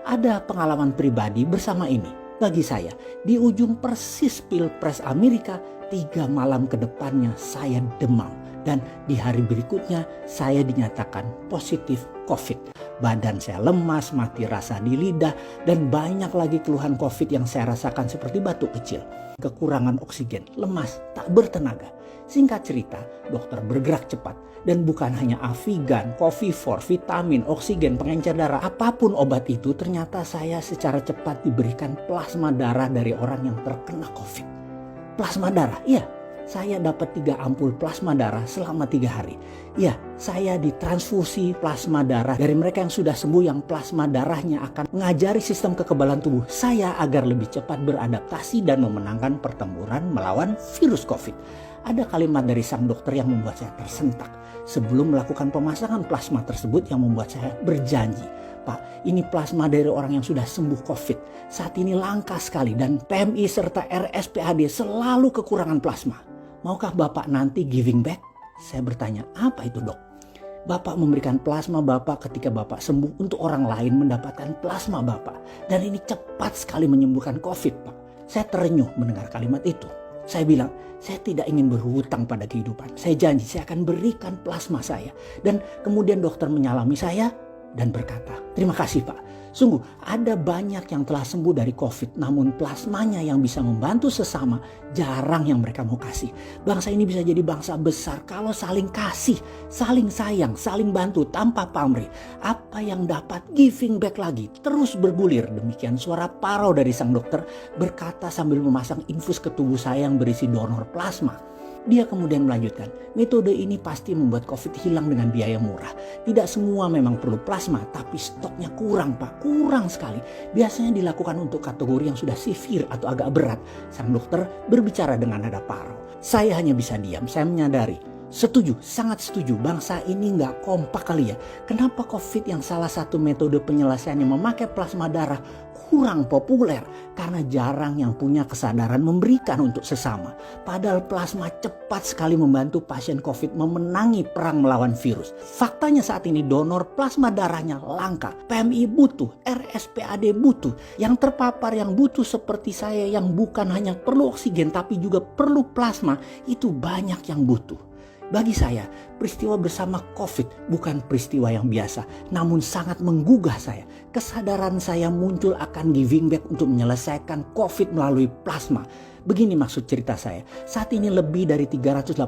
Ada pengalaman pribadi bersama ini. Bagi saya, di ujung persis Pilpres Amerika, 3 malam ke depannya saya demam. Dan di hari berikutnya saya dinyatakan positif COVID. Badan saya lemas, mati rasa di lidah, dan banyak lagi keluhan COVID yang saya rasakan seperti batuk kecil. Kekurangan oksigen, lemas, tak bertenaga. Singkat cerita, dokter bergerak cepat. Dan bukan hanya Avigan, Covifor, vitamin, oksigen, pengencer darah, apapun obat itu, ternyata saya secara cepat diberikan plasma darah dari orang yang terkena COVID. Plasma darah, iya. Saya dapat 3 ampul plasma darah selama 3 hari. Ya, saya ditransfusi plasma darah dari mereka yang sudah sembuh, yang plasma darahnya akan mengajari sistem kekebalan tubuh saya agar lebih cepat beradaptasi dan memenangkan pertempuran melawan virus COVID. Ada kalimat dari sang dokter yang membuat saya tersentak. Sebelum melakukan pemasangan plasma tersebut yang membuat saya berjanji, Pak, ini plasma dari orang yang sudah sembuh COVID. Saat ini langka sekali dan PMI serta RSPAD selalu kekurangan plasma. Maukah Bapak nanti giving back? Saya bertanya, apa itu dok? Bapak memberikan plasma Bapak ketika Bapak sembuh untuk orang lain mendapatkan plasma Bapak. Dan ini cepat sekali menyembuhkan COVID, Pak. Saya terenyuh mendengar kalimat itu. Saya bilang, saya tidak ingin berhutang pada kehidupan. Saya janji saya akan berikan plasma saya. Dan kemudian dokter menyalami saya dan berkata, terima kasih Pak. Sungguh ada banyak yang telah sembuh dari COVID, namun plasmanya yang bisa membantu sesama jarang yang mereka mau kasih. Bangsa ini bisa jadi bangsa besar kalau saling kasih, saling sayang, saling bantu tanpa pamrih. Apa yang dapat giving back lagi terus bergulir. Demikian suara parau dari sang dokter berkata sambil memasang infus ke tubuh saya yang berisi donor plasma. Dia kemudian melanjutkan, metode ini pasti membuat COVID hilang dengan biaya murah. Tidak semua memang perlu plasma, tapi stoknya kurang Pak, kurang sekali. Biasanya dilakukan untuk kategori yang sudah severe atau agak berat. Sang dokter berbicara dengan nada parau. Saya hanya bisa diam, saya menyadari. Setuju, sangat setuju. Bangsa ini nggak kompak kali ya. Kenapa COVID yang salah satu metode penyelesaiannya memakai plasma darah kurang populer? Karena jarang yang punya kesadaran memberikan untuk sesama. Padahal plasma cepat sekali membantu pasien COVID memenangi perang melawan virus. Faktanya saat ini donor plasma darahnya langka. PMI butuh, RSPAD butuh. Yang terpapar yang butuh seperti saya yang bukan hanya perlu oksigen tapi juga perlu plasma, itu banyak yang butuh. Bagi saya, peristiwa bersama COVID bukan peristiwa yang biasa, namun sangat menggugah saya. Kesadaran saya muncul akan giving back untuk menyelesaikan COVID melalui plasma. Begini maksud cerita saya. Saat ini lebih dari 380.000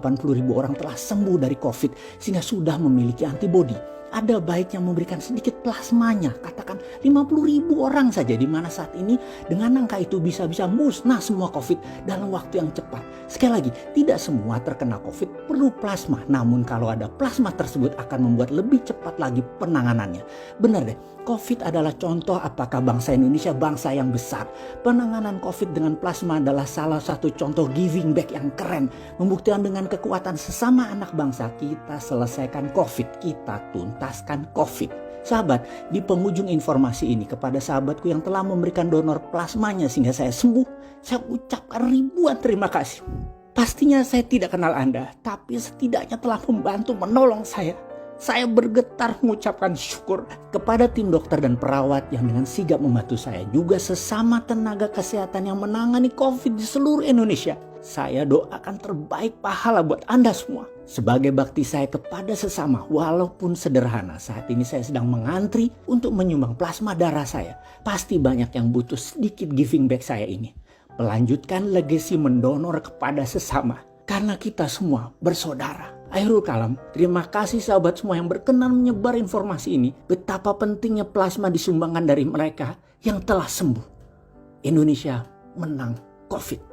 orang telah sembuh dari COVID sehingga sudah memiliki antibodi. Ada baiknya memberikan sedikit plasmanya, katakan 50.000 orang saja, di mana saat ini dengan angka itu bisa-bisa musnah semua COVID dalam waktu yang cepat. Sekali lagi, tidak semua terkena COVID perlu plasma, namun kalau ada plasma tersebut akan membuat lebih cepat lagi penanganannya. Benar deh, COVID adalah contoh apakah bangsa Indonesia bangsa yang besar. Penanganan COVID dengan plasma adalah salah satu contoh giving back yang keren. Membuktikan dengan kekuatan sesama anak bangsa, kita selesaikan COVID, kita tuntaskan COVID. Sahabat, di penghujung informasi ini kepada sahabatku yang telah memberikan donor plasmanya sehingga saya sembuh, saya ucapkan ribuan terima kasih. Pastinya saya tidak kenal Anda, tapi setidaknya telah membantu menolong saya. Saya bergetar mengucapkan syukur kepada tim dokter dan perawat yang dengan sigap membantu saya. Juga sesama tenaga kesehatan yang menangani COVID di seluruh Indonesia. Saya doakan terbaik pahala buat Anda semua. Sebagai bakti saya kepada sesama, walaupun sederhana, saat ini saya sedang mengantri untuk menyumbang plasma darah saya. Pasti banyak yang butuh sedikit giving back saya ini. Melanjutkan legasi mendonor kepada sesama. Karena kita semua bersaudara. Akhirul kalam, terima kasih sahabat semua yang berkenan menyebar informasi ini. Betapa pentingnya plasma disumbangkan dari mereka yang telah sembuh. Indonesia menang COVID.